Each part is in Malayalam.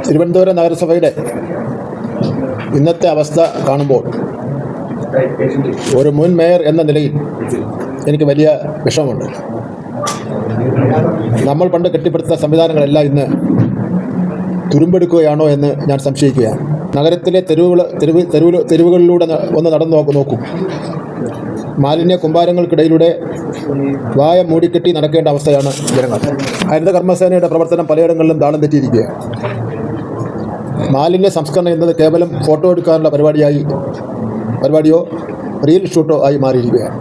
തിരുവനന്തപുരം നഗരസഭയുടെ ഇന്നത്തെ അവസ്ഥ കാണുമ്പോൾ ഒരു മുൻ മേയർ എന്ന നിലയിൽ എനിക്ക് വലിയ വിഷമമുണ്ട്. നമ്മൾ പണ്ട് കെട്ടിപ്പടുത്ത സംവിധാനങ്ങളെല്ലാം ഇന്ന് തുരുമ്പെടുക്കുകയാണോ എന്ന് ഞാൻ സംശയിക്കുകയാണ്. നഗരത്തിലെ തെരുവുകളിലൂടെ ഒന്ന് നടന്നു നോക്കൂ. മാലിന്യ കുമ്പാരങ്ങൾക്കിടയിലൂടെ വായ മൂടിക്കെട്ടി നടക്കേണ്ട അവസ്ഥയാണ് ജനങ്ങൾ. ഹരിത കർമ്മസേനയുടെ പ്രവർത്തനം പലയിടങ്ങളിലും താളം തെറ്റിയിരിക്കുകയാണ്. മാലിന്യ സംസ്കരണം എന്നത് കേവലം ഫോട്ടോ എടുക്കാനുള്ള പരിപാടിയോ റീൽ ഷൂട്ടോ ആയി മാറിയിരിക്കുകയാണ്.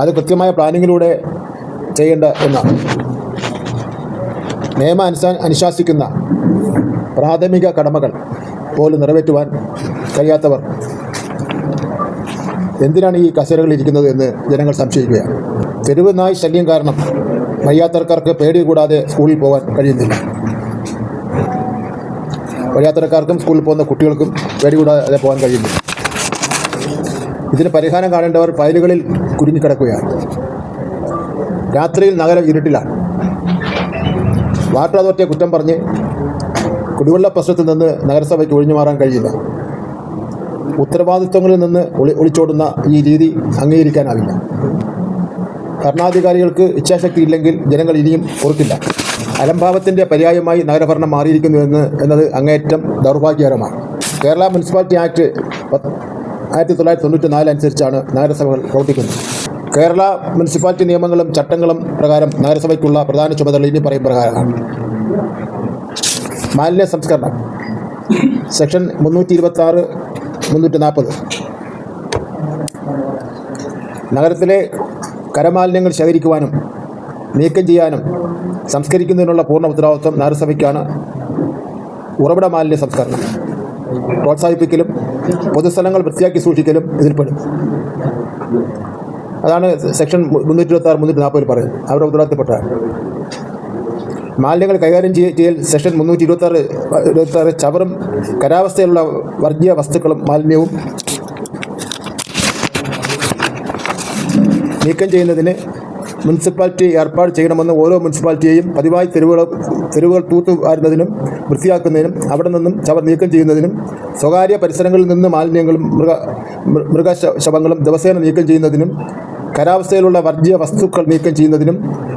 അത് കൃത്യമായ പ്ലാനിങ്ങിലൂടെ ചെയ്യേണ്ട ഒന്നാണ്. അനുശാസിക്കുന്ന പ്രാഥമിക കടമകൾ പോലും നിറവേറ്റുവാൻ കഴിയാത്തവർ എന്തിനാണ് ഈ കസേരകളിൽ ഇരിക്കുന്നത് എന്ന് ജനങ്ങൾ സംശയിക്കുകയാണ്. തെരുവ് നായ് ശല്യം കാരണം വഴിയാത്രക്കാർക്ക് പേടി കൂടാതെ സ്കൂളിൽ പോകാൻ കഴിയുന്നില്ല. വഴിയാത്രക്കാർക്കും സ്കൂളിൽ പോകുന്ന കുട്ടികൾക്കും പേടി കൂടാതെ പോകാൻ കഴിയുന്നില്ല. ഇതിന് പരിഹാരം കാണേണ്ടവർ ഫയലുകളിൽ കുരുങ്ങിക്കിടക്കുകയാണ്. രാത്രിയിൽ നഗരം ഇരുട്ടിലാണ്. വാട്ടർ അതോറിറ്റിയെ കുറ്റം പറഞ്ഞ് കുടിവെള്ള പ്രശ്നത്തിൽ നിന്ന് നഗരസഭയ്ക്ക് ഒഴിഞ്ഞു മാറാൻ കഴിയില്ല. ഉത്തരവാദിത്വങ്ങളിൽ നിന്ന് ഒളിച്ചോടുന്ന ഈ രീതി അംഗീകരിക്കാനാവില്ല. ഭരണാധികാരികൾക്ക് ഇച്ഛാശക്തി ഇല്ലെങ്കിൽ ജനങ്ങൾ ഇനിയും പൊറുക്കില്ല. അലംഭാവത്തിൻ്റെ പര്യായമായി നഗരഭരണം മാറിയിരിക്കുന്നു എന്നത് അങ്ങേയറ്റം ദൗർഭാഗ്യകരമാണ്. കേരള മുനിസിപ്പാലിറ്റി ആക്ട് 1994 അനുസരിച്ചാണ് നഗരസഭകൾ പ്രവർത്തിക്കുന്നത്. കേരള മുനിസിപ്പാലിറ്റി നിയമങ്ങളും ചട്ടങ്ങളും പ്രകാരം നഗരസഭയ്ക്കുള്ള പ്രധാന ചുമതല ഇനി പറയും പ്രകാരമാണ്. മാലിന്യ സംസ്കരണം സെക്ഷൻ 326, 340. നഗരത്തിലെ കരമാലിന്യങ്ങൾ ശേഖരിക്കുവാനും നീക്കം ചെയ്യാനും സംസ്കരിക്കുന്നതിനുള്ള പൂർണ്ണ ഉത്തരവാദിത്വം നഗരസഭയ്ക്കാണ്. ഉറവിട മാലിന്യ സംസ്കരണം പ്രോത്സാഹിപ്പിക്കലും പൊതുസ്ഥലങ്ങൾ വൃത്തിയാക്കി സൂക്ഷിക്കലും ഇതിൽപ്പെടും. അതാണ് സെക്ഷൻ 326, 340 പറയുന്നത്. അവരുടെ ഉത്തരവാദിത്തപ്പെട്ടാണ്. മാലിന്യങ്ങൾ കൈകാര്യം ചെയ്യൽ സെക്ഷൻ 326 ചവറും കരാവസ്ഥയിലുള്ള വർഗീയ വസ്തുക്കളും മാലിന്യവും നീക്കം ചെയ്യുന്നതിന് മുനിസിപ്പാലിറ്റി ഏർപ്പാട് ചെയ്യണമെന്ന് ഓരോ മുനിസിപ്പാലിറ്റിയെയും പതിവായി തെരുവുകൾ തൂത്തുവാരുന്നതിനും വൃത്തിയാക്കുന്നതിനും അവിടെ നിന്നും ചവർ നീക്കം ചെയ്യുന്നതിനും സ്വകാര്യ പരിസരങ്ങളിൽ നിന്ന് മാലിന്യങ്ങളും മൃഗശവങ്ങളും ദിവസേന നീക്കം ചെയ്യുന്നതിനും കരാവസ്ഥയിലുള്ള വർഗീയ വസ്തുക്കൾ നീക്കം ചെയ്യുന്നതിനും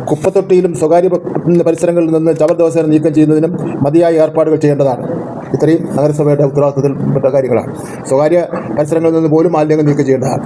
കുപ്പത്തൊട്ടിയിലും സ്വകാര്യ പരിസരങ്ങളിൽ നിന്ന് ചവർ ദിവസേന നീക്കം ചെയ്യുന്നതിനും മതിയായ ഏർപ്പാടുകൾ ചെയ്യേണ്ടതാണ്. ഇത്രയും നഗരസഭയുടെ ഉത്തരവാദിത്തത്തിൽപ്പെട്ട കാര്യങ്ങളാണ്. സ്വകാര്യ പരിസരങ്ങളിൽ നിന്ന് പോലും മാലിന്യങ്ങൾ നീക്കം ചെയ്യേണ്ടതാണ്.